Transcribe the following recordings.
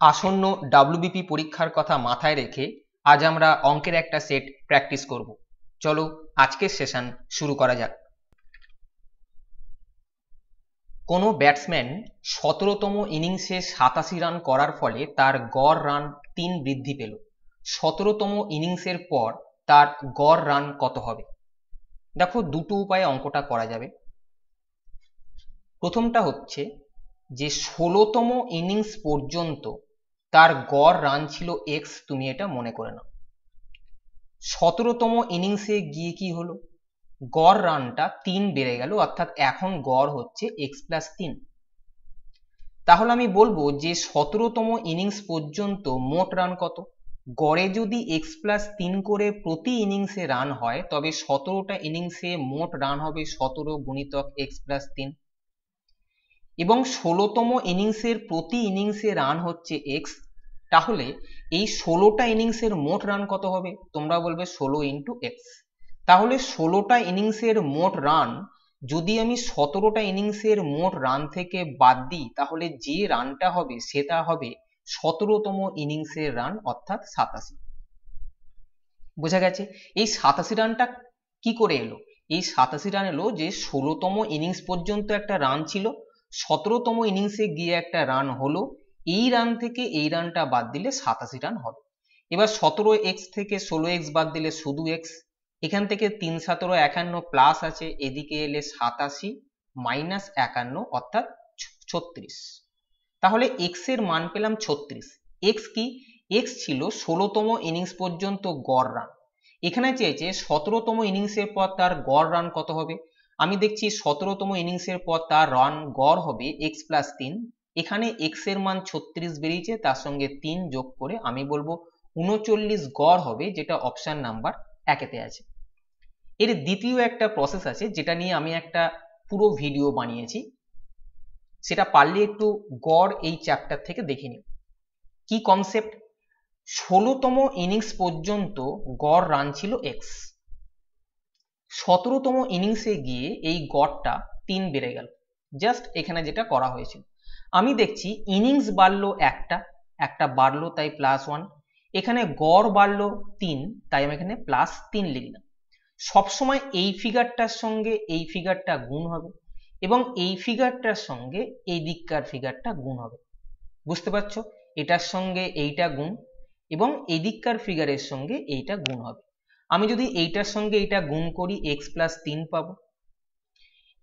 আসন্ন ডাব্লিউবিপি পরীক্ষার কথা মাথায় রেখে আজ আমরা অঙ্কের একটা সেট প্র্যাকটিস করব। চলো আজকের সেশন শুরু করা যাক। কোনো ব্যাটসম্যান 17তম ইনিংসে 87 রান করার ফলে তার গড় রান 3 বৃদ্ধি পেল। 17তম ইনিংসের পর তার গড় রান কত হবে? দেখো দুটো উপায়ে অঙ্কটা করা যাবে। প্রথমটা হচ্ছে যে 16তম ইনিংস পর্যন্ত তার গড় রান ছিল এক্স, তুমি এটা মনে করে নাও। 17তম ইনিংসে গিয়ে কি হলো, গড় রানটা 3 বেড়ে গেল, অর্থাৎ এখন গড় হচ্ছে x+3। তাহলে আমি বলবো যে 17তম ইনিংস পর্যন্ত মোট রান কত? গড়ে যদি x+3 করে প্রতি ইনিংসে রান হয় তবে 17টা ইনিংসে মোট রান হবে 17 গুণিতক x+3 এবং 16তম ইনিংসের প্রতি ইনিংসে রান হচ্ছে x। তাহলে এই 16টা ইনিংসের মোট রান কত হবে? তোমরা বলবে 16 ইন্টু এক্স। তাহলে 16টা ইনিংসের মোট রান যদি আমি 17টা ইনিংসের মোট রান থেকে বাদ দিই তাহলে যে রানটা হবে সেটা হবে 17তম ইনিংসের রান, অর্থাৎ 87। বোঝা গেছে? এই 87 রানটা কি করে এলো? এই 87 রান এলো যে 16তম ইনিংস পর্যন্ত একটা রান ছিল, 17তম ইনিংসে গিয়ে একটা রান হলো, এই রান থেকে এই রানটা বাদ দিলে 87 রান হবে। এবার 17x থেকে 16x বাদ দিলে শুধু x, এখান থেকে 3 17 51 প্লাস আছে, এদিকে এলে 87 মাইনাস 51 অর্থাৎ 36। তাহলে x এর মান পেলাম 36। x কি? x ছিল 16তম ইনিংস পর্যন্ত গড় রান। এখানে চেয়েছে 17তম ইনিংসের পর তার গড় রান কত হবে। আমি দেখছি 17তম ইনিংসের পর তার রান গড় হবে x+3। এখানে x এর মান 36 বেরিয়েছে, তার সঙ্গে 3 যোগ করে আমি বলবো 39 গড় হবে, যেটা অপশন নাম্বার 1-এতে আছে। এর দ্বিতীয় একটা প্রসেস আছে যেটা নিয়ে আমি একটা পুরো ভিডিও বানিয়েছি, সেটা পারলে একটু গড় এই চ্যাপ্টার থেকে দেখে নিও। কি কনসেপ্ট? 16তম ইনিংস পর্যন্ত গড় রান ছিল x, 17তম ইনিংসে গিয়ে এই গড়টা 3 বেড়ে গেল। জাস্ট এখানে যেটা করা হয়েছিল, আমি দেখছি ইনিংস বাড়লো একটা বাড়লো তাই +1, এখানে গড় বাড়লো 3 তাই আমি এখানে +3 লিখলাম। সবসময় এই ফিগারটার সঙ্গে এই ফিগারটা গুণ হবে এবং এই ফিগারটার সঙ্গে এই দিককার ফিগারটা গুণ হবে। বুঝতে পারছো? এটার সঙ্গে এইটা গুণ এবং এই দিককার ফিগারের সঙ্গে এইটা গুণ হবে। আমি যদি এইটার সঙ্গে এইটা গুণ করি x+3 পাবো,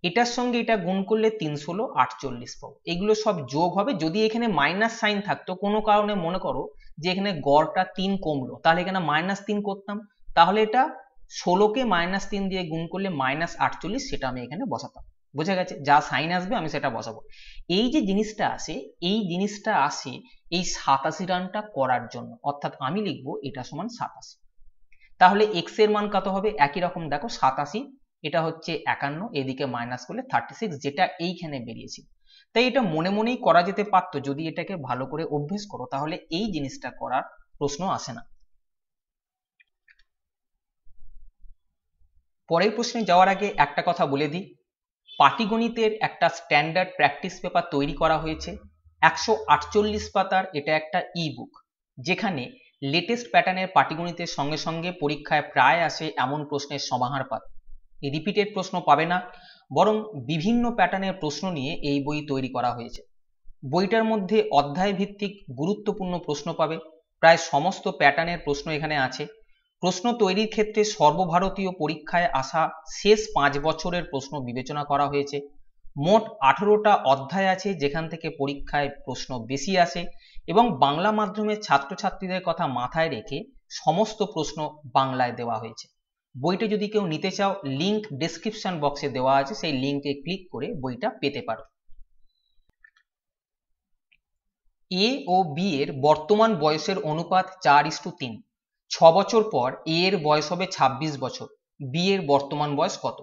এটার সঙ্গে এটা গুণ করলে 3 ষোলো 48 পাবো। এগুলো সব যোগ হবে। যদি এখানে মাইনাস সাইন থাকতো, কোনো কারণে মনে করো যে এখানে গড়টা 3 কমলো, তাহলে এখানে -3 করতাম, তাহলে এটা 16কে -3 দিয়ে গুণ করলে -48, সেটা আমি এখানে বসাতাম। বোঝা গেছে? যা সাইন আসবে আমি সেটা বসাবো। এই যে জিনিসটা আসে, এই জিনিসটা আসে এই 87 রানটা করার জন্য, অর্থাৎ আমি লিখবো এটা সমান 87। তাহলে x এর মান কত হবে? একই রকম দেখো 87, এটা হচ্ছে 51, এদিকে মাইনাস করলে 36, যেটা এইখানে বেরিয়েছে। তাই এটা মনে মনেই করা যেতে পারতো, যদি এটাকে ভালো করে অভ্যেস করো তাহলে এই জিনিসটা করার প্রশ্ন আসে না। পরের প্রশ্নে যাওয়ার আগে একটা কথা বলে দিই, পাটিগণিতের একটা স্ট্যান্ডার্ড প্র্যাকটিস পেপার তৈরি করা হয়েছে 148 পাতার। এটা একটা ই বুক যেখানে লেটেস্ট প্যাটার্নের পাটিগণিতের সঙ্গে সঙ্গে পরীক্ষায় প্রায় আসে এমন প্রশ্নের সমাহার পাবে। রিপিটেড প্রশ্ন পাবে না, বরং বিভিন্ন প্যাটার্নের প্রশ্ন নিয়ে এই বই তৈরি করা হয়েছে। বইটার মধ্যে অধ্যায় ভিত্তিক গুরুত্বপূর্ণ প্রশ্ন পাবে, প্রায় সমস্ত প্যাটার্নের প্রশ্ন এখানে আছে। প্রশ্ন তৈরির ক্ষেত্রে সর্বভারতীয় পরীক্ষায় আসা শেষ 5 বছরের প্রশ্ন বিবেচনা করা হয়েছে। মোট 18টা অধ্যায় আছে যেখান থেকে পরীক্ষায় প্রশ্ন বেশি আসে এবং বাংলা মাধ্যমের ছাত্রছাত্রীদের কথা মাথায় রেখে সমস্ত প্রশ্ন বাংলায় দেওয়া হয়েছে। বইটা যদি কেউ নিতে চাও, লিংক ডেসক্রিপশন বক্সে দেওয়া আছে, সেই লিংকে ক্লিক করে বইটা পেতে পারো। এ ও বি এর বর্তমান বয়সের অনুপাত 4:3। 6 বছর পর এ এর বয়স হবে 26 বছর, বি এর বর্তমান বয়স কত?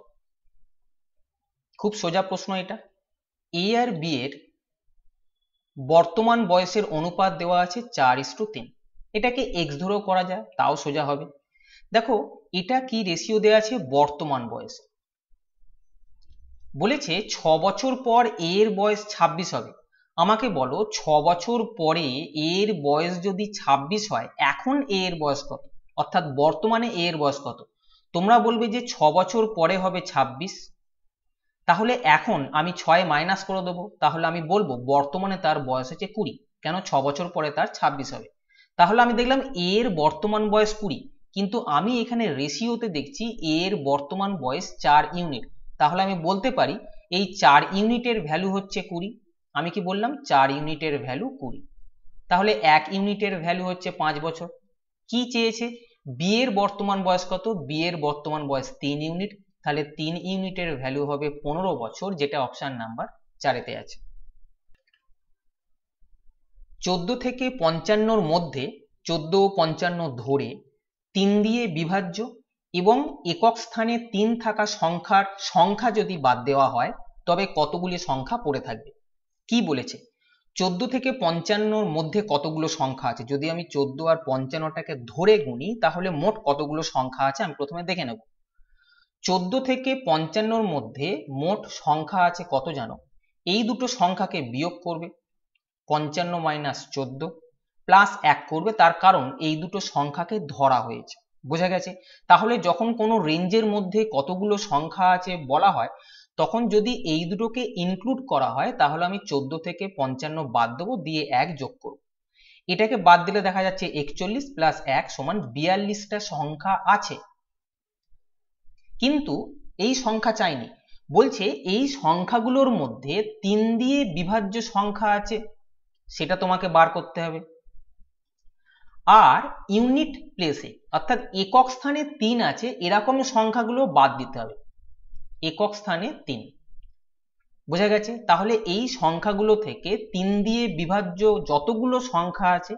খুব সোজা প্রশ্ন এটা। এ আর বি এর বর্তমান বয়সের অনুপাত দেওয়া আছে 4:3। এটাকে x ধরেও করা যায়, তাও সোজা হবে। দেখো এটা কি রেশিও দেওয়া আছে? বর্তমান বয়স বলেছে 6 বছর পর এ এর বয়স 26 হবে, আমাকে বলো 6 বছর পরে এর বয়স যদি 26 হয়, এখন এর বয়স কত, অর্থাৎ বর্তমানে এর বয়স কত? তোমরা বলবে যে 6 বছর পরে হবে 26, তাহলে এখন আমি 6 মাইনাস করে দেবো, তাহলে আমি বলবো বর্তমানে তার বয়স হচ্ছে 20। কেন? 6 বছর পরে তার 26 হবে। তাহলে আমি দেখলাম এর বর্তমান বয়স 20, কিন্তু আমি এখানে রেশিওতে দেখছি এর বর্তমান বয়স 4 ইউনিট। তাহলে আমি বলতে পারি এই 4 ইউনিটের ভ্যালু হচ্ছে 20। আমি কি বললাম? 4 ইউনিটের ভ্যালু 20। তাহলে 1 ইউনিটের ভ্যালু হচ্ছে 5 বছর। কি চেয়েছে? বি এর বর্তমান বয়স কত? বি এর বর্তমান বয়স 3 ইউনিট, তাহলে 3 ইউনিটের ভ্যালু হবে 15 বছর, যেটা অপশন নাম্বার 4 এ আছে। 14 থেকে 55 মধ্যে 14 ও 55 ধরে 3 দিয়ে বিভাজ্য এবং একক স্থানে 3 থাকা সংখ্যা যদি বাদ দেওয়া হয় তবে কতগুলি সংখ্যা পড়ে থাকবে? কি বলেছে? 14 থেকে 55 মধ্যে কতগুলো সংখ্যা আছে? যদি আমি 14 আর 55টাকে ধরে গুনি তাহলে মোট কতগুলো সংখ্যা আছে আমি প্রথমে দেখে নেব। 14 থেকে 55 মধ্যে মোট সংখ্যা আছে কত জানো? এই দুটো সংখ্যাকে বিয়োগ করবে, 55 মাইনাস 14 প্লাস 1 করবে, তার কারণ এই দুটো সংখ্যাকে ধরা হয়েছে। বোঝা গেছে? তাহলে যখন কোনো রেঞ্জের মধ্যে কতগুলো সংখ্যা আছে বলা হয়, তখন যদি এই দুটোকে ইনক্লুড করা হয় তাহলে আমি 14 থেকে 55 বাদ দেবো, দিয়ে 1 যোগ করব। এটাকে বাদ দিলে দেখা যাচ্ছে 41 প্লাস 1 সমান 42টা সংখ্যা আছে। কিন্তু এই সংখ্যা চাইনি, বলছে এই সংখ্যাগুলোর মধ্যে 3 দিয়ে বিভাজ্য সংখ্যা আছে, সেটা তোমাকে বার করতে হবে। আর ইউনিট প্লেসে অর্থাৎ একক স্থানে 3 আছে এরকম সংখ্যাগুলো বাদ দিতে হবে। একক স্থানে 3, বোঝা গেছে? তাহলে এই সংখ্যাগুলো থেকে 3 দিয়ে বিভাজ্য যতগুলো সংখ্যা আছে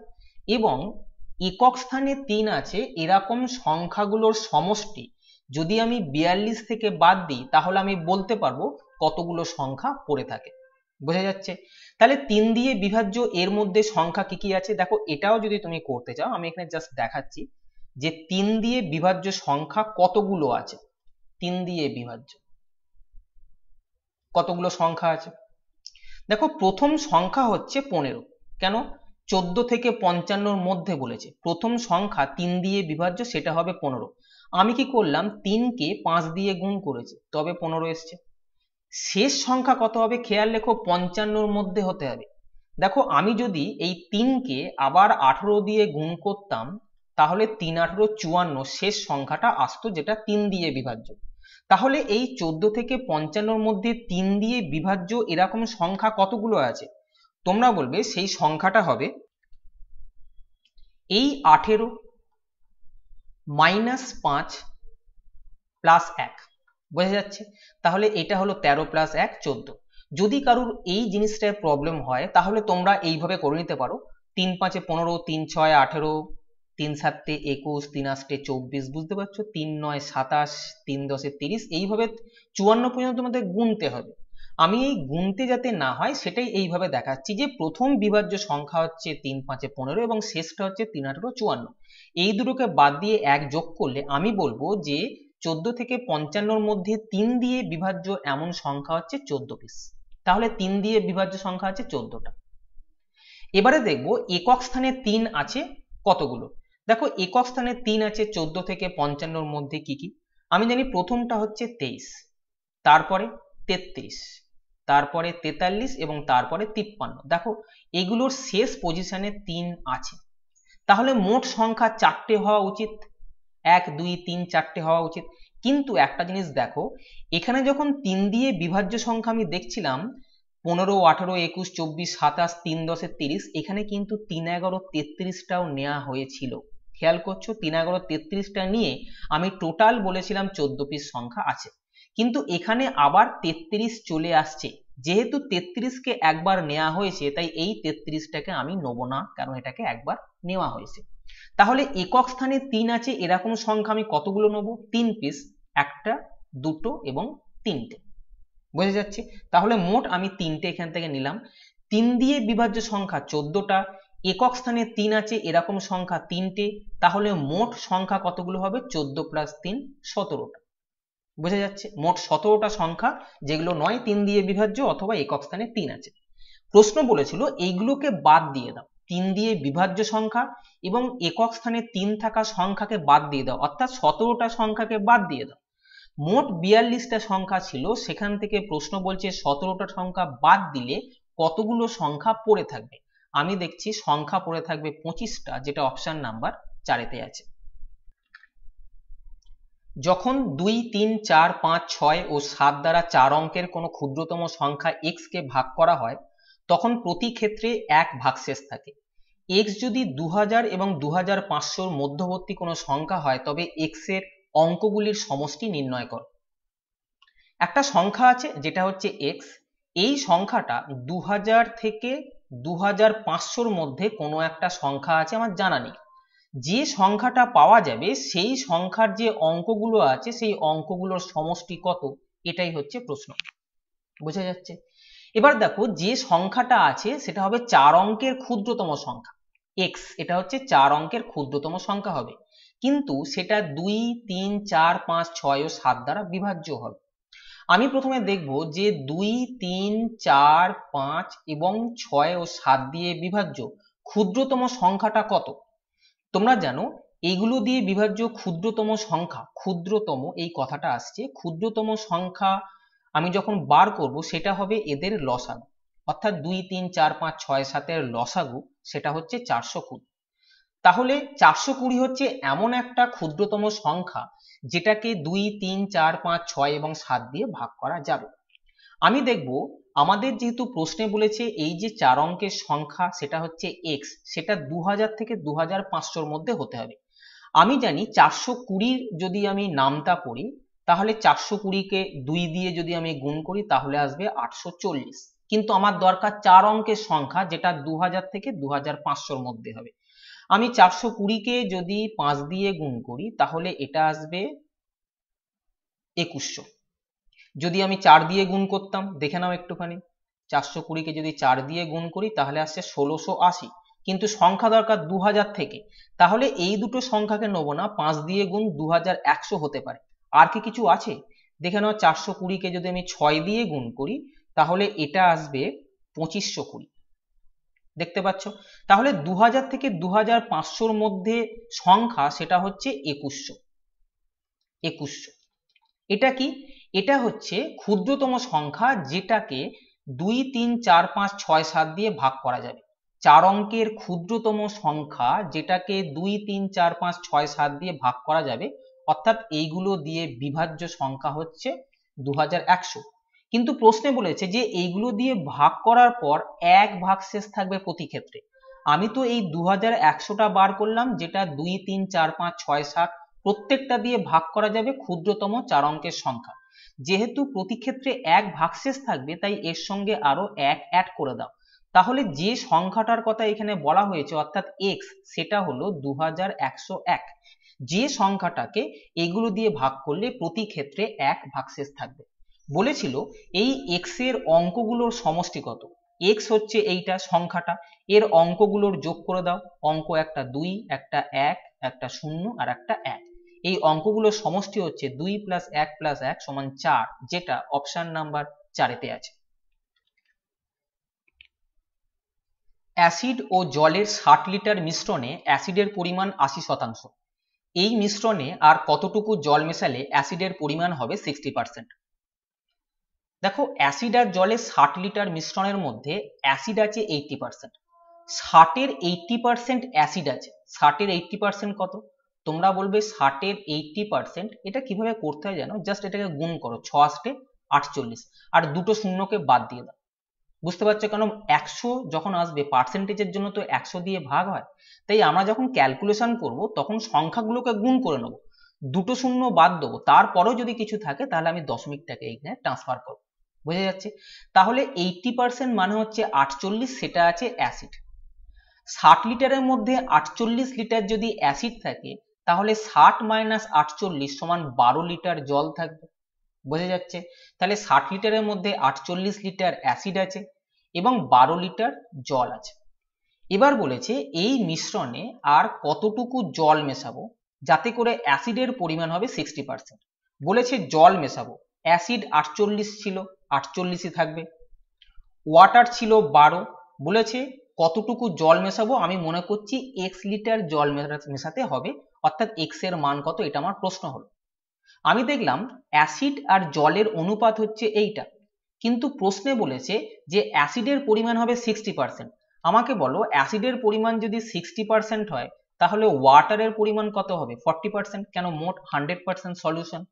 এবং একক স্থানে 3 আছে এরকম সংখ্যাগুলোর সমষ্টি যদি আমি 42 থেকে বাদ দিই তাহলে আমি বলতে পারবো কতগুলো সংখ্যা পড়ে থাকে। বোঝা যাচ্ছে? তাহলে 3 দিয়ে বিভাজ্য এর মধ্যে সংখ্যা কি কি আছে দেখো, এটাও যদি তুমি করতে চাও আমি এখানে জাস্ট দেখাচ্ছি যে 3 দিয়ে বিভাজ্য সংখ্যা কতগুলো আছে। 3 দিয়ে বিভাজ্য কতগুলো সংখ্যা আছে দেখো, প্রথম সংখ্যা হচ্ছে 15। কেন? 14 থেকে 55 মধ্যে বলেছে, প্রথম সংখ্যা 3 দিয়ে বিভাজ্য, সেটা হবে 15। আমি কি করলাম? 3 কে 5 দিয়ে গুণ করেছি, তবে 15 এসছে। শেষ সংখ্যা কত হবে? খেয়াল রেখো 55 মধ্যে হতে হবে। দেখো আমি যদি এই 3 কে আবার 18 দিয়ে গুণ করতাম তাহলে 3 18 54 শেষ সংখ্যাটা আসতো, যেটা 3 দিয়ে বিভাজ্য। তাহলে এই 14 থেকে 55 মধ্যে 3 দিয়ে বিভাজ্য এরকম সংখ্যা কতগুলো আছে? তোমরা বলবে সেই সংখ্যাটা হবে এই 18 মাইনাস 5 প্লাস 1। বোঝা যাচ্ছে? তাহলে এটা হলো 13 প্লাস 1 14। যদি কারুর এই জিনিসটার প্রবলেম হয় তাহলে তোমরা এইভাবে করে নিতে পারো, 3 5 15, 3 6 18, 3 7 21, 3 8 24, বুঝতে পারছো? 3 9 27, 3 10 30, এইভাবে 54 পর্যন্ত তোমাদের গুনতে হবে। আমি এই গুনতে যাতে না হয় সেটাই এইভাবে দেখাচ্ছি যে প্রথম বিভাজ্য সংখ্যা হচ্ছে 3 5 15 এবং শেষটা হচ্ছে 3 18 54। এই দুটোকে বাদ দিয়ে 1 যোগ করলে আমি বলবো যে 14 থেকে 55 মধ্যে 3 দিয়ে বিভাজ্য এমন সংখ্যা হচ্ছে 14 পিস। তাহলে 3 দিয়ে বিভাজ্য সংখ্যা আছে 14টা। এবারে দেখবো একক স্থানে 3 আছে কতগুলো। দেখো একক স্থানে 3 আছে 14 থেকে 55 মধ্যে কি কি? আমি জানি প্রথমটা হচ্ছে 23, তারপরে 33, তারপরে 43 এবং তারপরে 53। দেখো এগুলোর শেষ পজিশনে 3 আছে, তাহলে মোট সংখ্যা 4টে হওয়া উচিত। 1 2 3 4টে হওয়া উচিত। কিন্তু একটা জিনিস দেখো, এখানে যখন 3 দিয়ে বিভাজ্য সংখ্যা আমি দেখছিলাম 15 18 21 24 27 3 10 30, এখানে কিন্তু 3 11 33টাও নেওয়া হয়েছিল। খেয়াল করছো? 3 11 33টা নিয়ে আমি টোটাল বলেছিলাম 14 পিস সংখ্যা আছে, কিন্তু এখানে আবার 33 চলে আসছে। যেহেতু 33কে একবার নেওয়া হয়েছে তাই এই 33টাকে আমি নেব না, কারণ এটাকে একবার নেওয়া হয়েছে। তাহলে একক স্থানে 3 আছে এরকম সংখ্যা আমি কতগুলো নেব? 3 পিস, 1টা 2টো এবং 3টে। বোঝা যাচ্ছে? তাহলে মোট আমি 3টে এখান থেকে নিলাম। 3 দিয়ে বিভাজ্য সংখ্যা 14টা, একক স্থানে 3 আছে এরকম সংখ্যা 3টে, তাহলে মোট সংখ্যা কতগুলো হবে? 14 প্লাস 3 17টা। বোঝা যাচ্ছে? মোট 17টা সংখ্যা, যেগুলো নয় 3 দিয়ে বিভাজ্য অথবা একক স্থানে 3 আছে। প্রশ্ন বলেছিল এইগুলোকে বাদ দিয়ে দাও, 3 দিয়ে বিভাজ্য সংখ্যা এবং একক স্থানে 3 থাকা সংখ্যাকে বাদ দিয়ে দাও, অর্থাৎ 17টা সংখ্যাকে বাদ দিয়ে দাও। মোট 42টা সংখ্যা ছিল, সেখান থেকে প্রশ্ন বলছে 17টা সংখ্যা বাদ দিলে কতগুলো সংখ্যা পড়ে থাকবে। আমি দেখছি সংখ্যা পড়ে থাকবে 25টা, যেটা অপশন নাম্বার 4-এতে আছে। যখন 2, 3, 4, 5, 6 ও 7 দ্বারা 4 অঙ্কের কোনো ক্ষুদ্রতম সংখ্যা x কে ভাগ করা হয় তখন প্রতি ক্ষেত্রে এক ভাগশেষ থাকে। x যদি 2000 এবং 2500 মধ্যবর্তী কোনো সংখ্যা হয় তবে x এর অঙ্কগুলির সমষ্টি নির্ণয় করো। একটা সংখ্যা আছে যেটা হচ্ছে x, এই সংখ্যাটা 2000 থেকে 2500 মধ্যে কোনো একটা সংখ্যা আছে আমার জানা নেই। যে সংখ্যাটা পাওয়া যাবে সেই সংখ্যার যে অঙ্কগুলো আছে সেই অঙ্কগুলোর সমষ্টি কত, এটাই হচ্ছে প্রশ্ন। বোঝা যাচ্ছে? এবার দেখো যে সংখ্যাটা আছে সেটা হবে 4 অঙ্কের ক্ষুদ্রতম সংখ্যা x, এটা হচ্ছে 4 অঙ্কের ক্ষুদ্রতম সংখ্যা হবে, কিন্তু সেটা 2, 3, 4, 5, 6 ও 7 দ্বারা বিভাজ্য হবে। আমি প্রথমে দেখব যে 2, 3, 4, 5 এবং 6 ও 7 দিয়ে বিভাজ্য ক্ষুদ্রতম সংখ্যাটা কত। তোমরা জানো এইগুলো দিয়ে বিভাজ্য ক্ষুদ্রতম সংখ্যা, ক্ষুদ্রতম এই কথাটা আসছে, ক্ষুদ্রতম সংখ্যা আমি যখন বার করব সেটা হবে এদের লসাগু, অর্থাৎ 2, 3, 4, 5, 6, 7 এর লসাগু সেটা হচ্ছে 420। তাহলে 420 হচ্ছে এমন একটা ক্ষুদ্রতম সংখ্যা যেটাকে 2, 3, 4, 5, 6 এবং 7 দিয়ে ভাগ করা যাবে। আমি দেখব আমাদের যেহেতু প্রশ্নে বলেছে এই যে 4 অঙ্কের সংখ্যা সেটা হচ্ছে x, সেটা 2000 থেকে 2500 এর মধ্যে হতে হবে। আমি জানি 420 যদি আমি নামতা পড়ি তাহলে 420 কে 2 দিয়ে যদি আমি গুণ করি তাহলে আসবে 840, কিন্তু আমার দরকার 4 অঙ্কের সংখ্যা যেটা 2000 থেকে 2500 এর মধ্যে হবে। আমি 420 কে যদি 5 দিয়ে গুণ করি তাহলে এটা আসবে 2100। যদি আমি 4 দিয়ে গুণ করতাম, দেখে নাও একটুখানি, 420 কে যদি 4 দিয়ে গুণ করি তাহলে আসছে 1680, কিন্তু সংখ্যা দরকার 2000 থেকে, তাহলে এই দুটো সংখ্যাকে নেবো না, 5 দিয়ে গুণ 2100 হতে পারে। আর কি কিছু আছে? দেখে নাও 420 কে যদি আমি 6 দিয়ে গুণ করি তাহলে এটা আসবে 2520। দেখতে পাচ্ছ? তাহলে 2000 থেকে 2500 এর মধ্যে সংখ্যা সেটা হচ্ছে 2100। এটা কি? এটা হচ্ছে ক্ষুদ্রতম সংখ্যা যেটাকে 2, 3, 4, 5, 6, 7 দিয়ে ভাগ করা যাবে। 4 অঙ্কের ক্ষুদ্রতম সংখ্যা যেটাকে 2, 3, 4, 5, 6, 7 দিয়ে ভাগ করা যাবে, অর্থাৎ এইগুলো দিয়ে বিভাজ্য সংখ্যা হচ্ছে 2100। কিন্তু প্রশ্নে বলেছে যে এইগুলো দিয়ে ভাগ করার পর এক ভাগশেষ থাকবে প্রতি ক্ষেত্রে। আমি তো এই 2100টা বার করলাম যেটা 2, 3, 4, 5, 6, 7 প্রত্যেকটা দিয়ে ভাগ করা যাবে ক্ষুদ্রতম 4 অঙ্কের সংখ্যা। যেহেতু প্রতি ক্ষেত্রে এক ভাগশেষ থাকবে তাই এর সঙ্গে আরো এক অ্যাড করে দাও, তাহলে যে সংখ্যাটার কথা এখানে বলা হয়েছে অর্থাৎ x, সেটা হলো 2101। যে সংখ্যাটাকে এগুলো দিয়ে ভাগ করলে প্রতি ক্ষেত্রে এক ভাগশেষ থাকবে। বলেছিল এই x এর অঙ্কগুলোর সমষ্টি কত। x হচ্ছে এইটা সংখ্যাটা, এর অঙ্কগুলোর যোগ করে দাও, অঙ্ক একটা 2, একটা 1, একটা 0 আর একটা 1। এই অঙ্কগুলোর সমষ্টি হচ্ছে 2 + 1 + 1 = 4, যেটা অপশন নাম্বার 4-এতে আছে। অ্যাসিড ও জলের 60 লিটার মিশ্রণে অ্যাসিডের পরিমাণ 80%। এই মিশ্রণে আর কতটুকু জল মেশালে অ্যাসিডের পরিমাণ হবে 60%। দেখো অ্যাসিড আর জলের 60 লিটার মিশ্রণের মধ্যে অ্যাসিড আছে 80%। 60-এর 80% অ্যাসিড আছে। 60-এর 80% কত? তোমরা বলবে 60-এর 80% এটা কিভাবে করতে হয় জানো? জাস্ট এটাকে গুণ করো, 6 × 8 = 48 আর দুটো শূন্যকে বাদ দিয়ে দাও। বুঝতে পারছো? কারণ 100 যখন আসবে পার্সেন্টেজের জন্য তো 100 দিয়ে ভাগ হয়, তাই আমরা যখন ক্যালকুলেশন করব তখন সংখ্যাগুলোকে গুণ করে নেব, দুটো শূন্য বাদ দেবো, তারপরেও যদি কিছু থাকে তাহলে আমি দশমিকটাকে এখানে ট্রান্সফার করব। বোঝা যাচ্ছে? তাহলে 80% মানে হচ্ছে 48, সেটা আছে অ্যাসিড। 60 লিটারের মধ্যে 48 লিটার যদি অ্যাসিড থাকে তাহলে 60 - 48 = 12 লিটার জল থাকবে। বোঝা যাচ্ছে? তাহলে 60 লিটারের মধ্যে 48 লিটার অ্যাসিড আছে এবং 12 লিটার জল আছে। এবার বলেছে এই মিশ্রণে আর কতটুকু জল মেশাবো যাতে করে অ্যাসিডের পরিমাণ হবে 60%। বলেছে জল মেশাবো, অ্যাসিড 48 ছিল, 48ই থাকবে। ওয়াটার ছিল 12, বলেছে কতটুকু জল মেশাবো, আমি মনে করছি x লিটার জল মেশাতে হবে, অর্থাৎ x এর মান কত, এটা আমার প্রশ্ন হলো। আমি দেখলাম অ্যাসিড আর জলের অনুপাত হচ্ছে এইটা, কিন্তু প্রশ্নে বলেছে যে অ্যাসিডের পরিমাণ হবে 60%। আমাকে বলো অ্যাসিডের পরিমাণ যদি 60% হয় তাহলে ওয়াটারের পরিমাণ কত হবে, 40%, কেন মোট 100% সলিউশন।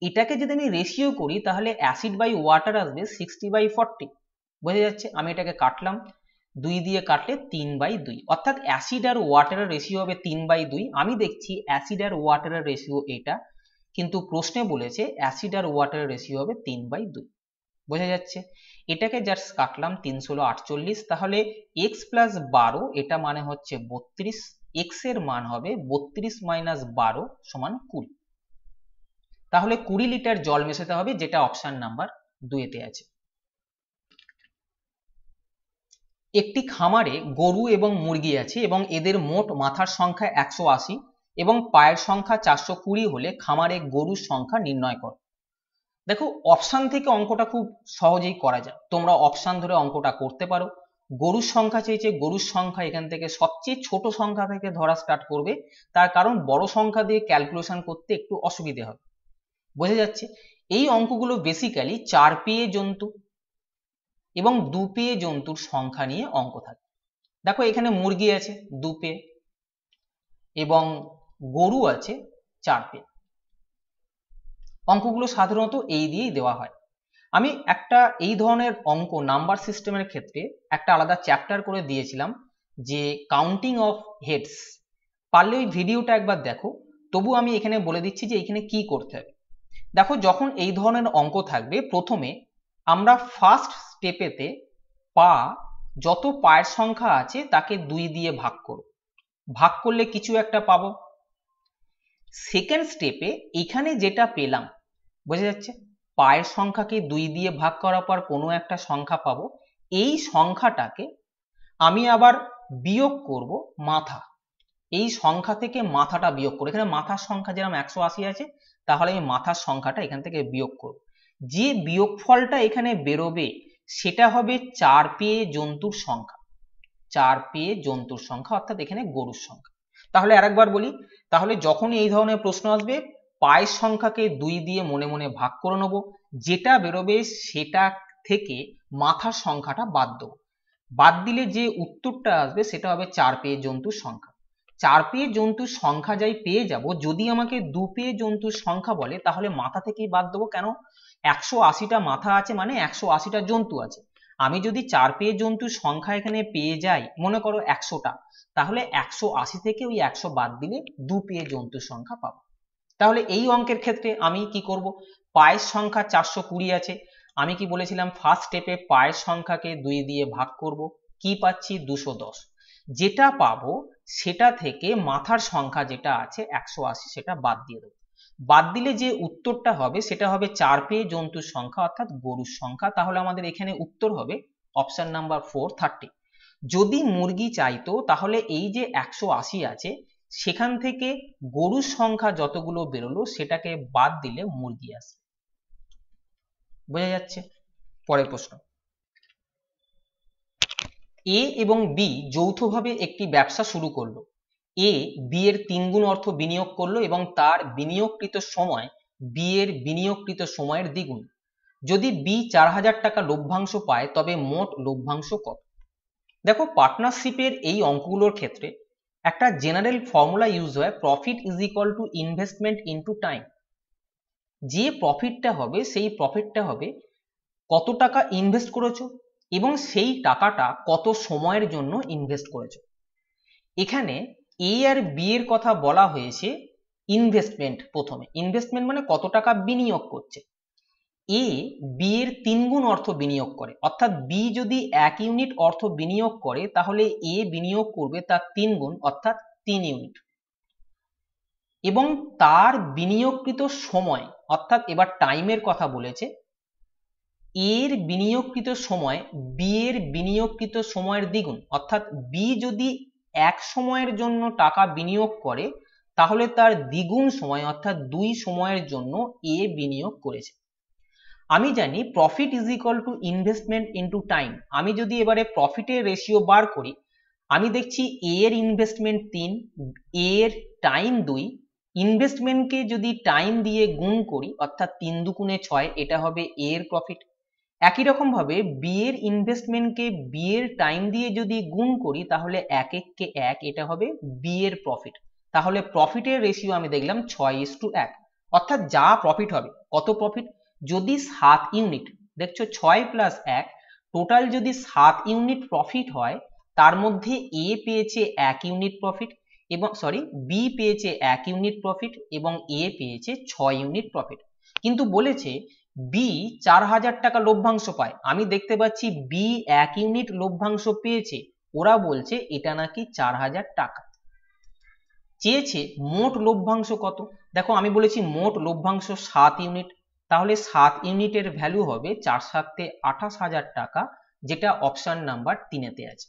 এটাকে যদি আমি রেশিও করি তাহলে অ্যাসিড বাই ওয়াটার আসবে 60/40, বোঝা যাচ্ছে। আমি এটাকে কাটলাম, 2 দিয়ে কাটলে 3/2, অর্থাৎ অ্যাসিড আর ওয়াটারের রেশিও হবে 3/2। আমি দেখছি অ্যাসিড আর ওয়াটারের রেশিও এটা, কিন্তু প্রশ্নে বলেছে অ্যাসিড আর ওয়াটারের রেশিও হবে 3/2, বোঝা যাচ্ছে। এটাকে জাস্ট কাটলাম, 3 ষোলো 48, তাহলে x প্লাস 12 এটা মানে হচ্ছে 32, x এর মান হবে 32 মাইনাস 12 সমান 20। তাহলে 20 লিটার জল মেশাতে হবে, যেটা অপশন নাম্বার 2 তে আছে। একটি খামারে গরু এবং মুরগি আছে এবং এদের মোট মাথার সংখ্যা 180 এবং পায়ের সংখ্যা 420 হলে খামারে গরুর সংখ্যা নির্ণয় করো। দেখো অপশান থেকে অঙ্কটা খুব সহজেই করা যায়, তোমরা অপশান ধরে অঙ্কটা করতে পারো। গরুর সংখ্যা চেয়েছে, গরুর সংখ্যা এখান থেকে সবচেয়ে ছোট সংখ্যা থেকে ধরা স্টার্ট করবে, তার কারণ বড় সংখ্যা দিয়ে ক্যালকুলেশন করতে একটু অসুবিধে হবে, বোঝা যাচ্ছে। এই অঙ্কগুলো বেসিক্যালি 4 পেয়ে জন্তু এবং 2 পেয়ে জন্তুর সংখ্যা নিয়ে অঙ্ক থাকে। দেখো এখানে মুরগি আছে 2 পেয়ে এবং গরু আছে 4 পেয়ে। অঙ্কগুলো সাধারণত এই দিয়েই দেওয়া হয়। আমি একটা এই ধরনের অঙ্ক নাম্বার সিস্টেমের ক্ষেত্রে একটা আলাদা চ্যাপ্টার করে দিয়েছিলাম, যে কাউন্টিং অফ হেডস, পারলে ওই ভিডিওটা একবার দেখো। তবু আমি এখানে বলে দিচ্ছি যে এখানে কি করতে হবে। দেখো যখন এই ধরনের অঙ্ক থাকবে, প্রথমে আমরা ফার্স্ট স্টেপেতে পা, যত পায়ের সংখ্যা আছে তাকে 2 দিয়ে ভাগ করব, ভাগ করলে কিছু একটা পাবো। সেকেন্ড স্টেপে এখানে যেটা পেলাম, বোঝা যাচ্ছে, পায়ের সংখ্যাকে 2 দিয়ে ভাগ করার পর কোনো একটা সংখ্যা পাবো, এই সংখ্যাটাকে আমি আবার বিয়োগ করব মাথা, এই সংখ্যা থেকে মাথাটা বিয়োগ করব। এখানে মাথার সংখ্যা যেরকম 180 আছে, তাহলে আমি মাথার সংখ্যাটা এখান থেকে বিয়োগ করব। যে বিয়োগফলটা এখানে বেরোবে সেটা হবে 4 পেয়ে জন্তুর সংখ্যা, 4 পেয়ে জন্তুর সংখ্যা, অর্থাৎ এখানে গরুর সংখ্যা। তাহলে আরেকবার বলি, তাহলে যখনই এই ধরনের প্রশ্ন আসবে, পায়ের সংখ্যাকে 2 দিয়ে মনে মনে ভাগ করে নেব, যেটা বেরোবে সেটা থেকে মাথার সংখ্যাটা বাদ দেবো, বাদ দিলে যে উত্তরটা আসবে সেটা হবে 4 পেয়ে জন্তুর সংখ্যা। 4 পেয়ে জন্তুর সংখ্যা যাই পেয়ে যাব, যদি আমাকে 2 পেয়ে জন্তুর সংখ্যা বলে তাহলে মাথা থেকেই বাদ দেবো, কেন 180টা মাথা আছে মানে 180টা জন্তু আছে। আমি যদি 4 পেয়ে জন্তুর সংখ্যা এখানে পেয়ে যাই, মনে করো 100টা, তাহলে 180 থেকে ওই 100 বাদ দিলে 2 পেয়ে জন্তুর সংখ্যা পাবো। তাহলে এই অঙ্কের ক্ষেত্রে আমি কি করব, পায়ের সংখ্যা 420 আছে, আমি কি বলেছিলাম ফার্স্ট স্টেপে পায়ের সংখ্যাকে 2 দিয়ে ভাগ করব, কি পাচ্ছি 210, যেটা পাবো সেটা থেকে মাথার সংখ্যা যেটা আছে 180 সেটা বাদ দিয়ে দেবো, বাদ দিলে যে উত্তরটা হবে সেটা হবে 4 পেয়ে জন্তুর সংখ্যা অর্থাৎ গরুর সংখ্যা। তাহলে আমাদের এখানে উত্তর হবে অপশন নাম্বার 4 30। যদি মুরগি চাইতো তাহলে এই যে 180 আছে সেখান থেকে গরুর সংখ্যা যতগুলো বেরোলো সেটাকে বাদ দিলে মুরগি আসবে, বোঝা যাচ্ছে। পরের প্রশ্ন, এ এবং বি যৌথভাবে একটি ব্যবসা শুরু করলো। এ বি এর 3 গুণ অর্থ বিনিয়োগ করলো এবং তার বিনিয়োগকৃত সময় বি এর বিনিয়োগকৃত সময়ের দ্বিগুণ। যদি বি 4000 টাকা লভ্যাংশ পায় তবে মোট লভ্যাংশ কত। দেখো পার্টনারশিপের এই অঙ্কগুলোর ক্ষেত্রে একটা জেনারেল ফর্মুলা ইউজ হয়, profit is equal to investment into time. যে প্রফিটটা হবে সেই প্রফিটটা হবে কত টাকা ইনভেস্ট করেছো এবং সেই টাকাটা কত সময়ের জন্য ইনভেস্ট করেছো। এখানে এ আর বি এর কথা বলা হয়েছে ইনভেস্টমেন্ট, প্রথমে ইনভেস্টমেন্ট মানে কত টাকা বিনিয়োগ করছে। এ বি এর 3 গুণ অর্থ বিনিয়োগ করে, অর্থাৎ বি যদি 1 ইউনিট অর্থ বিনিয়োগ করে তাহলে এ বিনিয়োগ করবে তার 3 গুণ অর্থাৎ 3 ইউনিট, এবং তার বিনিয়োগকৃত সময় অর্থাৎ এবার টাইমের কথা বলেছে, এর বিনিয়োগকৃত সময় বি এর বিনিয়োগকৃত সময়ের দ্বিগুণ, অর্থাৎ বি যদি 1 সময়ের জন্য টাকা বিনিয়োগ করে তাহলে তার দ্বিগুণ সময় অর্থাৎ 2 সময়ের জন্য এ বিনিয়োগ করেছে। আমি জানি profit is equal to investment into time. আমি যদি এবারে প্রফিটের রেশিও বার করি, আমি দেখছি এ এর ইনভেস্টমেন্ট 3, এ এর টাইম 2, ইনভেস্টমেন্টকে যদি টাইম দিয়ে গুণ করি অর্থাৎ 3 দুগুণে 6, এটা হবে এ এর প্রফিট। একই রকম ভাবে বি এর ইনভেস্টমেন্টকে বি এর টাইম দিয়ে যদি গুণ করি তাহলে 1 1 কে 1, এটা হবে বি এর প্রফিট। তাহলে প্রফিটের রেশিও আমি দেখলাম 6:1, অর্থাৎ যা প্রফিট হবে, কত প্রফিট, যদি 7 ইউনিট, দেখছো 6 প্লাস 1 টোটাল যদি 7 ইউনিট প্রফিট হয়, তার মধ্যে এ পেয়েছে 1 ইউনিট প্রফিট এবং বি পেয়েছে 1 ইউনিট প্রফিট এবং এ পেয়েছে 6 ইউনিট প্রফিট। কিন্তু বলেছে বি 4000 টাকা লভ্যাংশ পায়। আমি দেখতে পাচ্ছি বি 1 ইউনিট লভ্যাংশ পেয়েছে, ওরা বলছে এটা নাকি 4000 টাকা। চেয়েছে মোট লভ্যাংশ কত, দেখো আমি বলেছি মোট লভ্যাংশ 7 ইউনিট, তাহলে 7 ইউনিটের ভ্যালু হবে 4 7 28,000 টাকা, যেটা অপশন নাম্বার 3-তে আছে।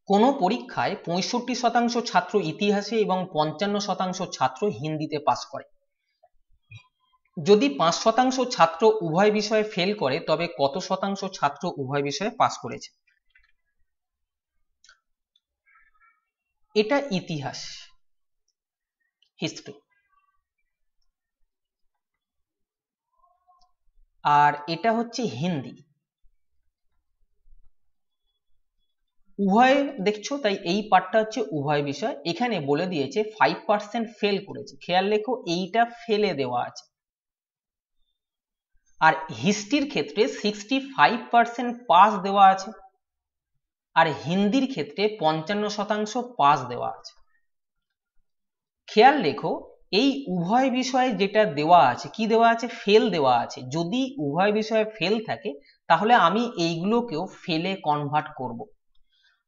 কোন পরীক্ষায় 65% ছাত্র ইতিহাসে এবং 55% ছাত্র হিন্দিতে পাস করে। যদি 5% ছাত্র উভয় বিষয়ে ফেল করে তবে কত শতাংশ ছাত্র উভয় বিষয়ে পাস করেছে? এটা ইতিহাস, হিস্ট্রি, আর এটা হচ্ছে হিন্দি। উভয় দেখছো, তাই এই পার্টটা হচ্ছে উভয় বিষয়। এখানে বলে দিয়েছে 5% ফেল করেছে, খেয়াল রেখো এইটা ফেলে দেওয়া আছে। আর হিস্ট্রির ক্ষেত্রে 65% পাস দেওয়া আছে, আর হিন্দির ক্ষেত্রে 55% পাস দেওয়া আছে। খেয়াল রেখো এই উভয় বিষয়ে যেটা দেওয়া আছে, কি দেওয়া আছে, ফেল দেওয়া আছে। যদি উভয় বিষয়ে ফেল থাকে তাহলে আমি এইগুলোকেও ফেলে কনভার্ট করব।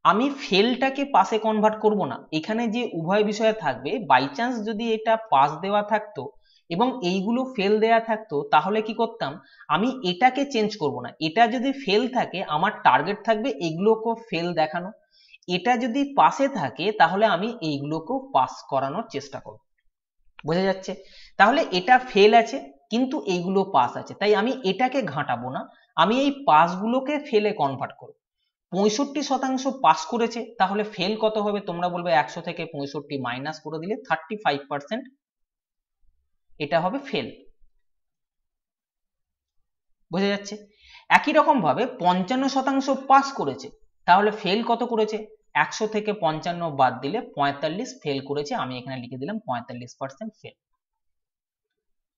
আমি ফেলটাকে পাসে কনভার্ট করব না। এখানে যে উভয় বিষয়ে থাকবে, বাই চান্স যদি এটা পাস দেওয়া থাকতো এবং এইগুলো ফেল দেওয়া থাকতো তাহলে কি করতাম, আমি এটাকে চেঞ্জ করব না। এটা যদি ফেল থাকে আমার টার্গেট থাকবে এগুলোকেও ফেল দেখানো, এটা যদি পাসে থাকে তাহলে আমি এইগুলোকেও পাস করানোর চেষ্টা করব। বোঝা যাচ্ছে? তাহলে এটা ফেল আছে কিন্তু এইগুলো পাস আছে, তাই আমি এটাকে ঘাঁটাবো না, আমি এই পাসগুলোকে ফেলে কনভার্ট করব। 65% পাস করেছে, তাহলে ফেল কত হবে, তোমরা বলবে 100 থেকে 65 মাইনাস করে দিলে 35%, এটা হবে ফেল। বোঝা যাচ্ছে? একই রকম ভাবে 55% পাস করেছে, তাহলে ফেল কত করেছে, 100 থেকে 55 বাদ দিলে 45 ফেল করেছে, আমি এখানে লিখে দিলাম 45% ফেল।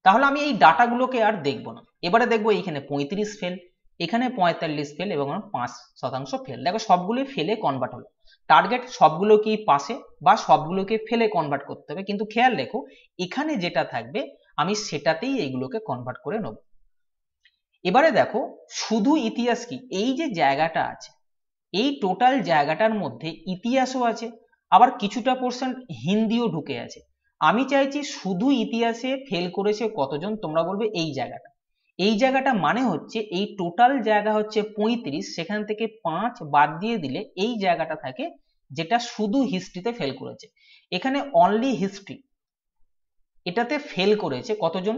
তাহলে আমি এই ডাটাগুলোকে আর দেখবো না, এবারে দেখবো এইখানে 35 ফেল, এখানে 45 ফেল এবং 5% ফেল। দেখো সবগুলোই ফেলে কনভার্ট হলো। টার্গেট সবগুলোকেই পাসে বা সবগুলোকে ফেলে কনভার্ট করতে হবে, কিন্তু খেয়াল রেখো এখানে যেটা থাকবে আমি সেটাতেই এইগুলোকে কনভার্ট করে নেব। এবারে দেখো শুধু ইতিহাস কি, এই যে জায়গাটা আছে, এই টোটাল জায়গাটার মধ্যে ইতিহাসও আছে, আবার কিছুটা পোর্শন হিন্দিও ঢুকে আছে। আমি চাইছি শুধু ইতিহাসে ফেল করেছে কতজন, তোমরা বলবে এই জায়গাটা। এই জায়গাটা মানে হচ্ছে এই টোটাল জায়গা হচ্ছে 35, সেখান থেকে 5 বাদ দিয়ে দিলে এই জায়গাটা থাকে যেটা শুধু হিস্ট্রিতে ফেল করেছে। এখানে অনলি হিস্ট্রি, এটাতে ফেল করেছে কতজন,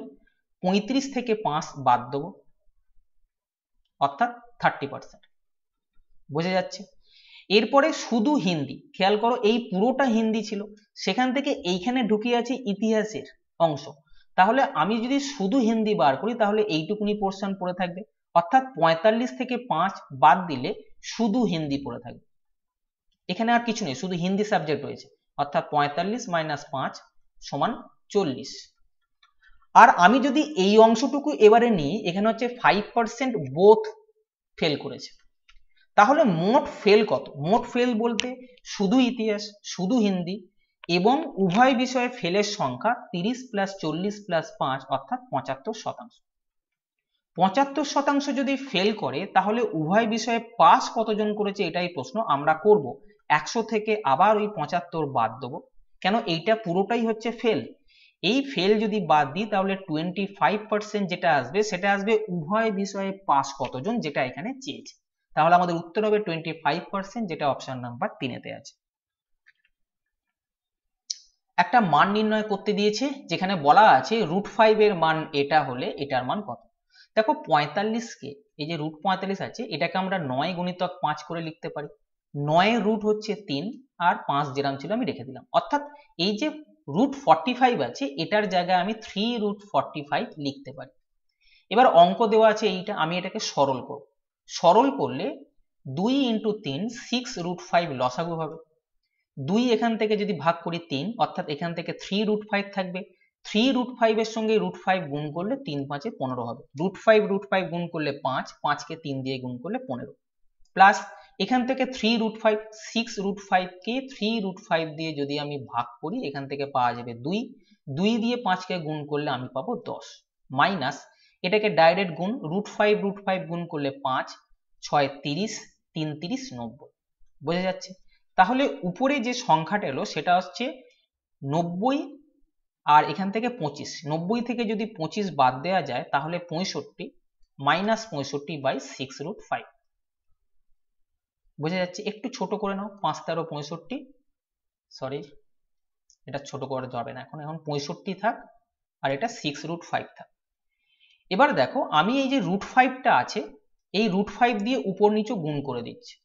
35 থেকে 5 বাদ দেবো, অর্থাৎ 30%। বোঝা যাচ্ছে? এরপরে শুধু হিন্দি, খেয়াল করো এই পুরোটা হিন্দি ছিল, সেখান থেকে এইখানে ঢুকিয়ে আছে ইতিহাসের অংশ, তাহলে আমি যদি শুধু হিন্দি বার করি তাহলে এইটুকুনি পোর্শন পড়ে থাকবে, অর্থাৎ 45 থেকে 5 বাদ দিলে শুধু হিন্দি পড়ে থাকবে। এখানে আর কিছু নেই, শুধু হিন্দি সাবজেক্ট রয়েছে, অর্থাৎ 45 মাইনাস 5 সমান 40। আর আমি যদি এই অংশটুকু এবারে নিই, এখানে হচ্ছে 5% বোথ ফেল করেছে, তাহলে মোট ফেল কত, মোট ফেল বলতে শুধু ইতিহাস, শুধু হিন্দি এবং উভয় বিষয়ে ফেলের সংখ্যা 30 প্লাস 40 প্লাস 5 অর্থাৎ 75%। 75% যদি ফেল করে তাহলে উভয় বিষয়ে পাস কতজন করেছে এটাই প্রশ্ন। আমরা করব 100 থেকে আবার ওই 75 বাদ দেবো, কেন এইটা পুরোটাই হচ্ছে ফেল। এই ফেল যদি বাদ দিই তাহলে 25% যেটা আসবে সেটা আসবে উভয় বিষয়ে পাস কতজন, যেটা এখানে চেয়েছে। তাহলে আমাদের উত্তর হবে 25%, যেটা অপশন নাম্বার 3-তে আছে। একটা মান নির্ণয় করতে দিয়েছে, যেখানে বলা আছে √5 এর মান এটা হলে এটার মান কত। দেখো 45কে, এই যে √45 আছে, এটাকে আমরা 9 গুণিতক 5 করে লিখতে পারি। 9 এর রুট হচ্ছে 3 আর 5 যেরাম ছিল আমি রেখে দিলাম, অর্থাৎ এই যে √45 আছে এটার জায়গায় আমি 3√45 লিখতে পারি। এবার অঙ্ক দেওয়া আছে এইটা, আমি এটাকে সরল করব। সরল করলে 2 × 3 6√5 লসাগু হবে। 2 এখান থেকে যদি ভাগ করি 3, অর্থাৎ এখান থেকে 3√5 থাকবে। 3√5 এর সঙ্গে √5 গুণ করলে 3 × 5 = 15 হবে। √5 গুণ করলে 5, 5 কে 3 দিয়ে গুণ করলে 15, প্লাস এখান থেকে 3√5, 6√5 কে 3√5 দিয়ে যদি আমি ভাগ করি এখান থেকে পাওয়া যাবে 2, 2 দিয়ে 5 কে গুণ করলে আমি পাবো 10, মাইনাস এটাকে ডাইরেক্ট গুণ, √5 গুণ করলে 5, 6 30, 3 30 90, বোঝা যাচ্ছে। তাহলে উপরে যে সংখ্যাটা এলো সেটা হচ্ছে 90, আর এখান থেকে 25, 90 থেকে যদি 25 বাদ দেওয়া যায় তাহলে 65, মাইনাস 65/6√5, বোঝা যাচ্ছে। একটু ছোট করে নাও, 5 13 65, সরি এটা ছোট করে যাবে না, এখন 65 থাক আর এটা 6√5 থাক। এবার দেখো আমি এই যে √5টা আছে এই √5 দিয়ে উপর নিচে গুণ করে দিচ্ছি।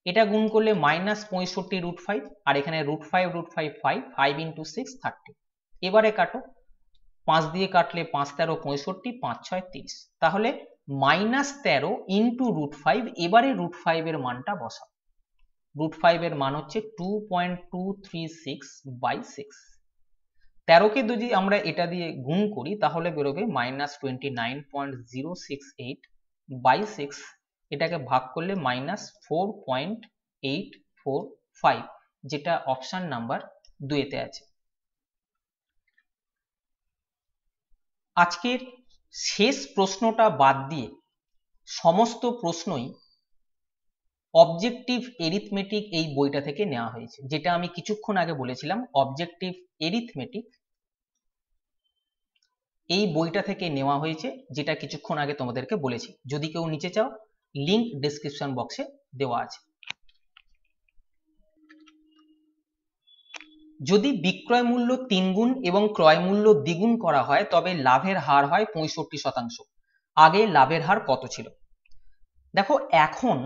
এটা গুণ করলে মাইনাস 65√5, আর এখানে √5 5, 5 × 6 30। এবারে কাটো, 5 দিয়ে কাটলে 5 13 65, 5 6 30, তাহলে -13 × √5। এবারে √5 এর মানটা বসাও। √5 এর মান হচ্ছে 2.236/6। 13 কে যদি আমরা এটা দিয়ে গুণ করি তাহলে বেরোবে -29.068/6, এটাকে ভাগ করলে -4.845, যেটা অপশন নাম্বার 2 তে আছে। আজকের শেষ প্রশ্নটা বাদ দিয়ে সমস্ত প্রশ্নই অবজেক্টিভ এরিথমেটিক এই বইটা থেকে নেওয়া হয়েছে, যেটা আমি কিছুক্ষণ আগে বলেছিলাম। অবজেক্টিভ এরিথমেটিক এই বইটা থেকে নেওয়া হয়েছে, যেটা কিছুক্ষণ আগে তোমাদেরকে বলেছি। যদি কেউ নিচে চাও, লিংক ডেসক্রিপশন বক্সে দেওয়া আছে। যদি বিক্রয় মূল্য 3 গুণ এবং ক্রয় মূল্য দ্বিগুণ করা হয় তবে লাভের হার হয় 65%। আগে লাভের হার কত ছিল? দেখো এখন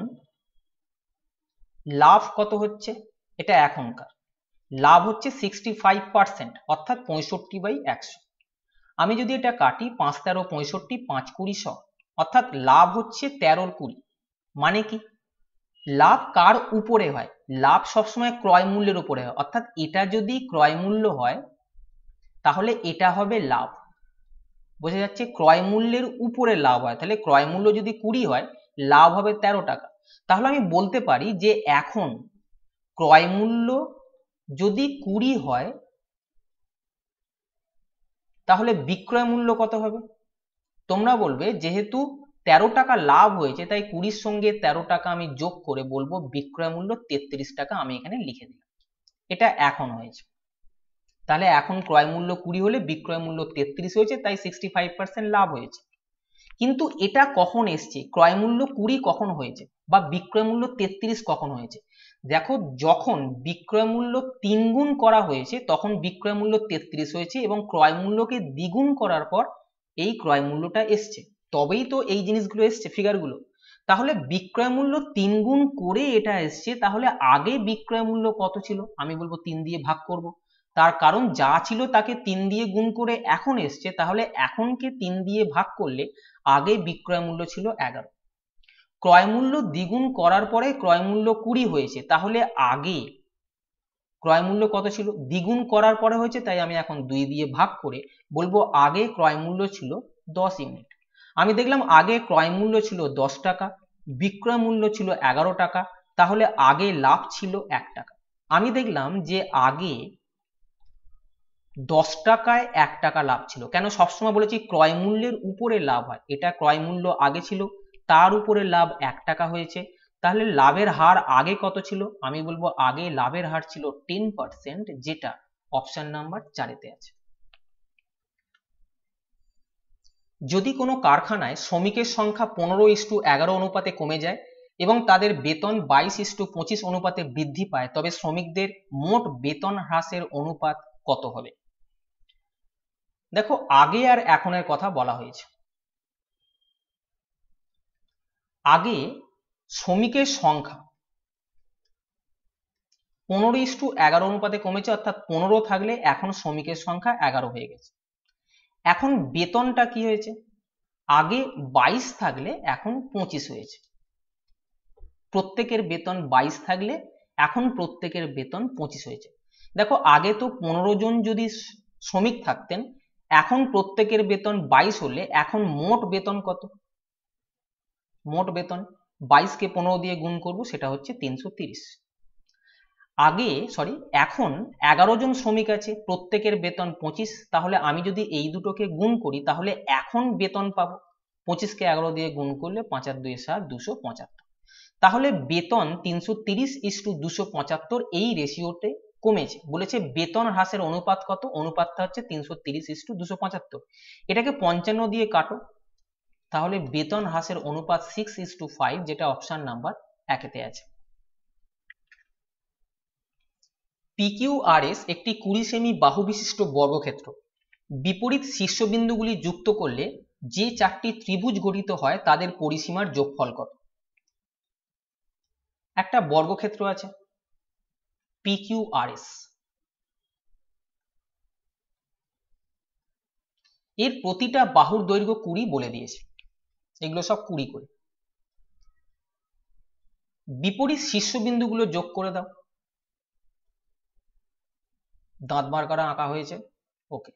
লাভ কত হচ্ছে, এটা এখনকার লাভ হচ্ছে 65%, অর্থাৎ 65/100। আমি যদি এটা কাটি 5 13 65, 5 20 100, অর্থাৎ লাভ হচ্ছে 13/20। মানে কি, লাভ কার উপরে হয়? লাভ সবসময় ক্রয় মূল্যের উপরে হয়, অর্থাৎ এটা যদি ক্রয় মূল্য হয় তাহলে এটা হবে লাভ, বোঝা যাচ্ছে। ক্রয় মূল্যের উপরে লাভ হয়, তাহলে ক্রয় মূল্য যদি 20 হয় লাভ হবে 13 টাকা। তাহলে আমি বলতে পারি যে এখন ক্রয় মূল্য যদি 20 হয় তাহলে বিক্রয় মূল্য কত হবে? তোমরা বলবে যেহেতু 13 টাকা লাভ হয়েছে তাই 20 সঙ্গে 13 টাকা আমি যোগ করে বলবো বিক্রয় মূল্য 33 টাকা, আমি এখানে লিখে দিলাম। এটা এখন হয়েছে, তাহলে এখন ক্রয় মূল্য 20 হলে বিক্রয় মূল্য 33 হয়েছে, তাই 65% লাভ হয়েছে। কিন্তু এটা কখন এসছে, ক্রয় মূল্য 20 কখন হয়েছে বা বিক্রয় মূল্য 33 কখন হয়েছে? দেখো যখন বিক্রয় মূল্য 3 গুণ করা হয়েছে তখন বিক্রয় মূল্য 33 হয়েছে, এবং ক্রয় মূল্যকে দ্বিগুণ করার পর এই ক্রয় মূল্যটা এসছে, তবেই তো এই জিনিসগুলো এসছে, ফিগারগুলো। তাহলে বিক্রয় মূল্য 3 গুণ করে এটা এসছে, তাহলে আগে বিক্রয় মূল্য কত ছিল? আমি বলবো 3 দিয়ে ভাগ করব, তার কারণ যা ছিল তাকে 3 দিয়ে গুণ করে এখন এসছে, তাহলে এখনকে 3 দিয়ে ভাগ করলে আগে বিক্রয় মূল্য ছিল 11। ক্রয় মূল্য দ্বিগুণ করার পরে ক্রয় মূল্য 20 হয়েছে, তাহলে আগে ক্রয় মূল্য কত ছিল? দ্বিগুণ করার পরে হয়েছে, তাই আমি এখন 2 দিয়ে ভাগ করে বলবো আগে ক্রয় মূল্য ছিল 10 ইউনিট। আমি দেখলাম আগে ক্রয় মূল্য ছিল 10 টাকা, বিক্রয় মূল্য ছিল 11 টাকা, তাহলে আগে লাভ ছিল 1 টাকা। আমি দেখলাম যে আগে 10 টাকায় 1 টাকা লাভ ছিল। কেন? সবসময় বলেছি ক্রয় মূল্যের উপরে লাভ হয়, এটা ক্রয় মূল্য আগে ছিল, তার উপরে লাভ 1 টাকা হয়েছে, তাহলে লাভের হার আগে কত ছিল? আমি বলবো আগে লাভের হার ছিল 10%, যেটা অপশন নাম্বার 4 তে আছে। যদি কোনো কারখানায় শ্রমিকের সংখ্যা 15:11 অনুপাতে কমে যায় এবং তাদের বেতন 22:25 অনুপাতে বৃদ্ধি পায়, তবে শ্রমিকদের মোট বেতন হ্রাসের অনুপাত কত হবে? দেখো আগে আর এখনের কথা বলা হয়েছে। আগে শ্রমিকের সংখ্যা 15:11 অনুপাতে কমেছে, অর্থাৎ 15 থাকলে এখন শ্রমিকের সংখ্যা 11 হয়ে গেছে। এখন বেতনটা কি হয়েছে, আগে 22 থাকলে এখন 25 হয়েছে। প্রত্যেকের বেতন 22 থাকলে এখন প্রত্যেকের বেতন 25 হয়েছে। দেখো আগে তো 15 জন যদি শ্রমিক থাকতেন, এখন প্রত্যেকের বেতন 22 হলে এখন মোট বেতন কত? মোট বেতন 22 কে 15 দিয়ে গুণ করব, সেটা হচ্ছে 330। এখন 11 জন শ্রমিক আছে, প্রত্যেকের বেতন 25, তাহলে আমি যদি এই দুটোকে গুণ করি তাহলে এখন বেতন পাবো 25 কে 11 দিয়ে গুণ করলে 5 আর 2 7, 275। তাহলে বেতন 330:275 এই রেশিওতে কমেছে। বলেছে বেতন হ্রাসের অনুপাত কত? অনুপাতটা হচ্ছে 330:275। এটাকে 55 দিয়ে কাটো, তাহলে বেতন হ্রাসের অনুপাত 6:5, যেটা অপশন নাম্বার 1-তে আছে। PQRS একটি 20 সেমি বাহু বিশিষ্ট বর্গক্ষেত্র। বিপরীত শীর্ষবিন্দুগুলি যুক্ত করলে যে 4টি ত্রিভুজ গঠিত হয় তাদের পরিসীমার যোগফল কত? একটা বর্গক্ষেত্র আছে PQRS, এর প্রতিটা বাহুর দৈর্ঘ্য 20 বলে দিয়েছে, এগুলো সব 20 করে। বিপরীত শীর্ষবিন্দুগুলো যোগ করে দাও, দাঁত বার করা আঁকা হয়েছে, ওকে।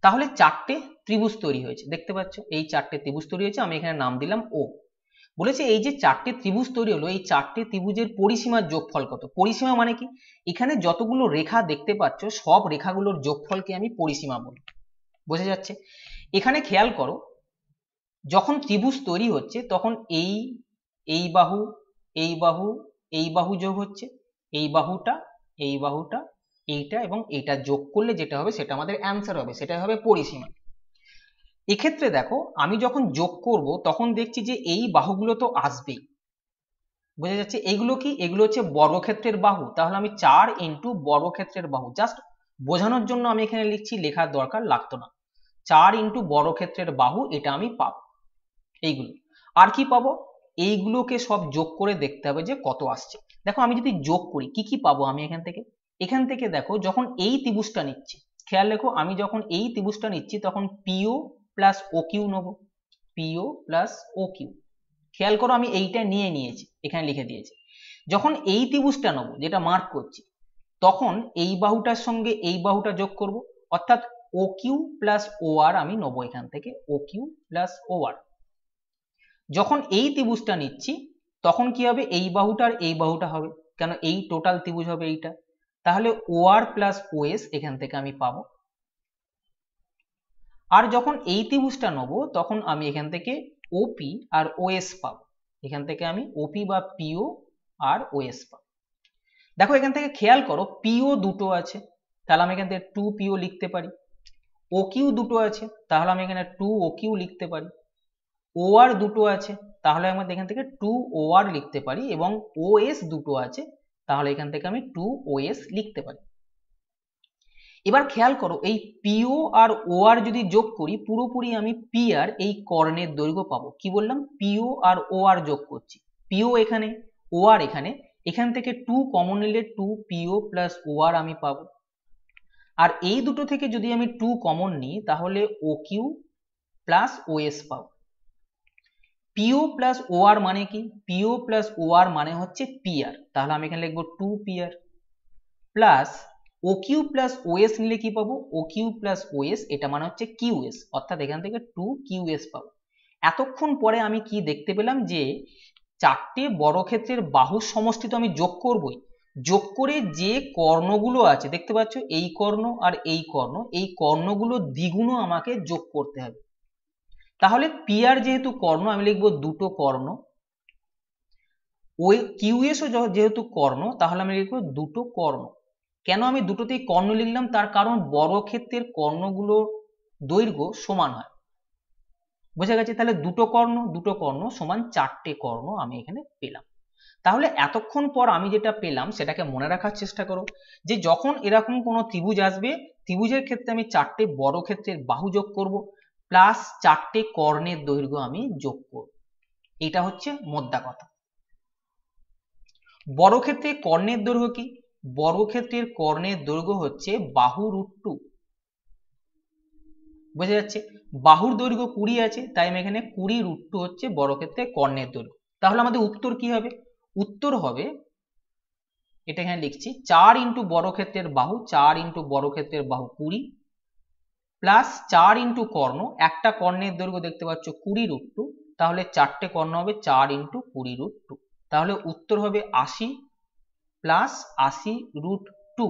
তাহলে 4টে ত্রিভুজ তৈরি হয়েছে, দেখতে পাচ্ছ এই 4টে ত্রিভুজ তৈরি হয়েছে, আমি এখানে নাম দিলাম ও। বলেছে এই যে 4টে ত্রিভুজ তৈরি হলো, এই 4টে ত্রিভুজের পরিসীমার যোগফল কত? পরিসীমা মানে কি? এখানে যতগুলো রেখা দেখতে পাচ্ছ সব রেখাগুলোর যোগফলকে আমি পরিসীমা বলি, বোঝা যাচ্ছে? এখানে খেয়াল করো, যখন ত্রিভুজ তৈরি হচ্ছে তখন এই বাহু, এই বাহু, এই বাহু যোগ হচ্ছে, এই বাহুটা, এই বাহুটা, এইটা এবং এইটা যোগ করলে যেটা হবে সেটা আমাদের অ্যান্সার হবে, সেটা হবে পরিসীমা। এক্ষেত্রে দেখো আমি যখন যোগ করব তখন দেখছি যে এই বাহুগুলো তো আসবেই, বোঝা যাচ্ছে? এইগুলো কি? এগুলো হচ্ছে বর্গক্ষেত্রের বাহু, তাহলে আমি 4 ইন্টু বর্গক্ষেত্রের বাহু, জাস্ট বোঝানোর জন্য আমি এখানে লিখছি, লেখার দরকার লাগতো না। 4 ইন্টু বর্গক্ষেত্রের বাহু, এটা আমি পাবো এইগুলো। আর কি পাবো? এইগুলোকে সব যোগ করে দেখতে হবে যে কত আসছে। দেখো আমি যদি যোগ করি কি কি পাবো আমি এখান থেকে দেখো, যখন এই ত্রিভুজটা নিচ্ছি, খেয়াল রেখো আমি যখন এই ত্রিভুজটা নিচ্ছি তখন PO প্লাস OQ নেব, PO প্লাস OQ। খেয়াল করো আমি এইটা নিয়েছি, এখানে লিখে দিয়েছি। যখন এই ত্রিভুজটা নেব, যেটা মার্ক করছি, তখন এই বাহুটার সঙ্গে এই বাহুটা যোগ করব, অর্থাৎ OQ প্লাস OR আমি নেবো এখান থেকে, OQ প্লাস OR। যখন এই ত্রিভুজটা নিচ্ছি তখন কি হবে? এই বাহুটা আর এই বাহুটা হবে, কেন এই টোটাল ত্রিভুজ হবে এইটা, তাহলে OR প্লাস OS এখান থেকে আমি পাবো। আর যখন এই ত্রিভুজটা নেবো তখন আমি এখান থেকে OP আর OS পাবো, এখান থেকে আমি OP বা PO আর OS পাবো। দেখো এখান থেকে খেয়াল করো, PO দুটো আছে, তাহলে আমি এখান থেকে 2PO লিখতে পারি। OQ দুটো আছে, তাহলে আমি এখানে 2OQ লিখতে পারি। OR দুটো আছে, তাহলে আমরা এখান থেকে 2OR লিখতে পারি, এবং OS দুটো আছে, তাহলে এখান থেকে আমি 2OS লিখতে পারি। এবার খেয়াল করো এই PO আর OR যদি যোগ করি, পুরোপুরি আমি PR এই কর্ণের দৈর্ঘ্য পাবো। কি বললাম? PO আর OR যোগ করছি, PO এখানে, OR এখানে, এখান থেকে 2 কমন নিলে 2PO প্লাস OR আমি পাবো। আর এই দুটো থেকে যদি আমি 2 কমন নিই তাহলে OQ প্লাস OS পাবো। PO প্লাস OR মানে কি? PO প্লাস OR মানে হচ্ছে PR, তাহলে আমি এখানে লিখবো 2PR plus OQ plus OS নিলে কি পাবো? OQ প্লাস OS, এটা মানে হচ্ছে QS, অর্থাৎ এখান থেকে 2QS পাবো। এতক্ষণ পরে আমি কি দেখতে পেলাম যে 4টে বর্গক্ষেত্রের বাহুর সমষ্টি তো আমি যোগ করবই, যোগ করে যে কর্ণগুলো আছে দেখতে পাচ্ছ, এই কর্ণ আর এই কর্ণ, এই কর্ণগুলো দ্বিগুণ আমাকে যোগ করতে হবে। তাহলে PR যেহেতু কর্ণ আমি লিখবো দুটো কর্ণ, QS ও যেহেতু কর্ণ তাহলে আমি লিখবো দুটো কর্ণ। কেন আমি দুটোতেই কর্ণ লিখলাম? তার কারণ বর্গক্ষেত্রের কর্ণগুলোর দৈর্ঘ্য সমান হয়, বোঝা গেছে? তাহলে দুটো কর্ণ সমান 4টে কর্ণ আমি এখানে পেলাম। তাহলে এতক্ষণ পর আমি যেটা পেলাম সেটাকে মনে রাখার চেষ্টা করো, যে যখন এরকম কোনো ত্রিভুজ আসবে, ত্রিভুজের ক্ষেত্রে আমি 4টে বর্গক্ষেত্রের বাহু যোগ করব প্লাস 4টে কর্ণের দৈর্ঘ্য আমি যোগ করব। এটা হচ্ছে মোদ্দা কথা। বর্গক্ষেত্রে কর্ণের দৈর্ঘ্য কি? বর্গক্ষেত্রের কর্ণের দৈর্ঘ্য হচ্ছে বাহু √2। বোঝা যাচ্ছে? বাহুর দৈর্ঘ্য 20 আছে, তাই আমি এখানে 20 √2 হচ্ছে বর্গক্ষেত্রে কর্ণের দৈর্ঘ্য। তাহলে আমাদের উত্তর কি হবে? উত্তর হবে, এটা এখানে লিখছি, 4 ইন্টু বর্গক্ষেত্রের বাহু, 4 ইন্টু বর্গক্ষেত্রের বাহু 20 প্লাস 4 ইন্টু কর্ণ, একটা কর্ণের দৈর্ঘ্য দেখতে পাচ্ছ 20 √2, তাহলে 4টে কর্ণ হবে 4 ইন্টু 20 √2। তাহলে উত্তর হবে 80 প্লাস 80 √2,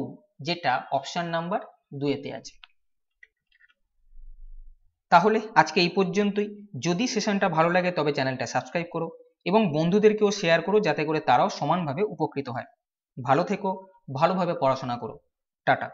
যেটা অপশন নাম্বার 2 আছে। তাহলে আজকে এই পর্যন্তই। যদি সেশনটা ভালো লাগে তবে চ্যানেলটা সাবস্ক্রাইব করো এবং বন্ধুদেরকেও শেয়ার করো, যাতে করে তারাও সমানভাবে উপকৃত হয়। ভালো থেকো, ভালোভাবে পড়াশোনা করো। টাটা।